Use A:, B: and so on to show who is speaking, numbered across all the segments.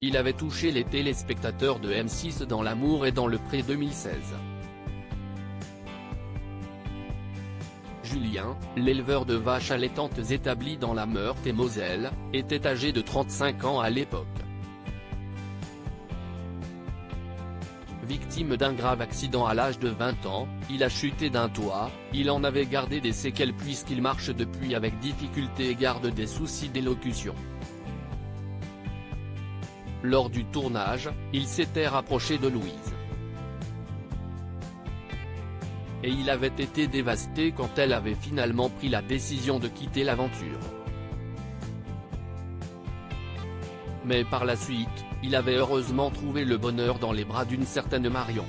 A: il avait touché les téléspectateurs de M6 dans L'amour et dans le pré 2016. Julien, l'éleveur de vaches allaitantes établi dans la Meurthe-et-Moselle, était âgé de 35 ans à l'époque. Victime d'un grave accident à l'âge de 20 ans, il a chuté d'un toit, il en avait gardé des séquelles puisqu'il marche depuis avec difficulté et garde des soucis d'élocution. Lors du tournage, il s'était rapproché de Louise. Et il avait été dévasté quand elle avait finalement pris la décision de quitter l'aventure. Mais par la suite, il avait heureusement trouvé le bonheur dans les bras d'une certaine Marion.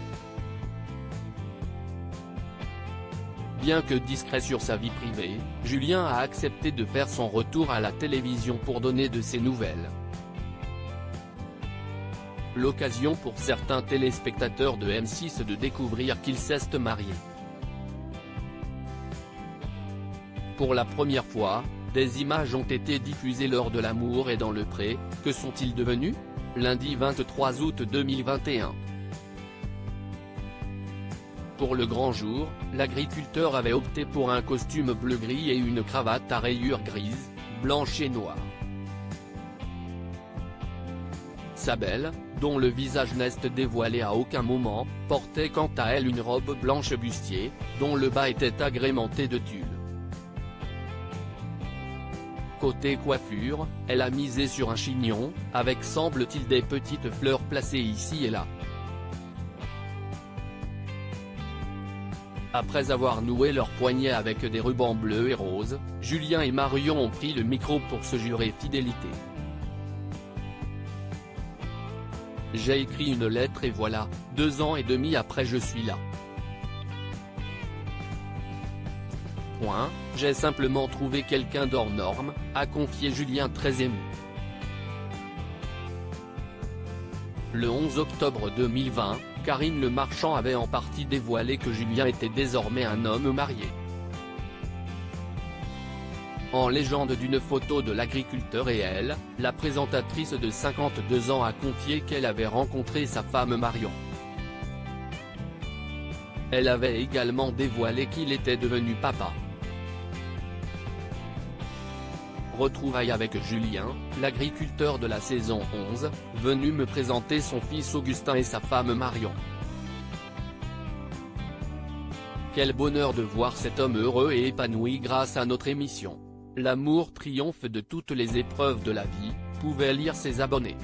A: Bien que discret sur sa vie privée, Julien a accepté de faire son retour à la télévision pour donner de ses nouvelles. L'occasion pour certains téléspectateurs de M6 de découvrir qu'il s'est marié. Pour la première fois, des images ont été diffusées lors de L'amour et dans le pré. Que sont-ils devenus ? Lundi 23 août 2021. Pour le grand jour, l'agriculteur avait opté pour un costume bleu-gris et une cravate à rayures grises, blanches et noires. Sa belle, dont le visage n'est dévoilé à aucun moment, portait quant à elle une robe blanche bustier, dont le bas était agrémenté de tulle. Côté coiffure, elle a misé sur un chignon, avec semble-t-il des petites fleurs placées ici et là. Après avoir noué leurs poignets avec des rubans bleus et roses, Julien et Marion ont pris le micro pour se jurer fidélité. J'ai écrit une lettre et voilà, 2 ans et demi après je suis là. J'ai simplement trouvé quelqu'un d'hors norme, a confié Julien très ému. Le 11 octobre 2020, Karine Le Marchand avait en partie dévoilé que Julien était désormais un homme marié. En légende d'une photo de l'agriculteur et elle, la présentatrice de 52 ans a confié qu'elle avait rencontré sa femme Marion. Elle avait également dévoilé qu'il était devenu papa. Retrouvailles avec Julien, l'agriculteur de la saison 11, venu me présenter son fils Augustin et sa femme Marion. Quel bonheur de voir cet homme heureux et épanoui grâce à notre émission. L'amour triomphe de toutes les épreuves de la vie, pouvaient lire ses abonnés.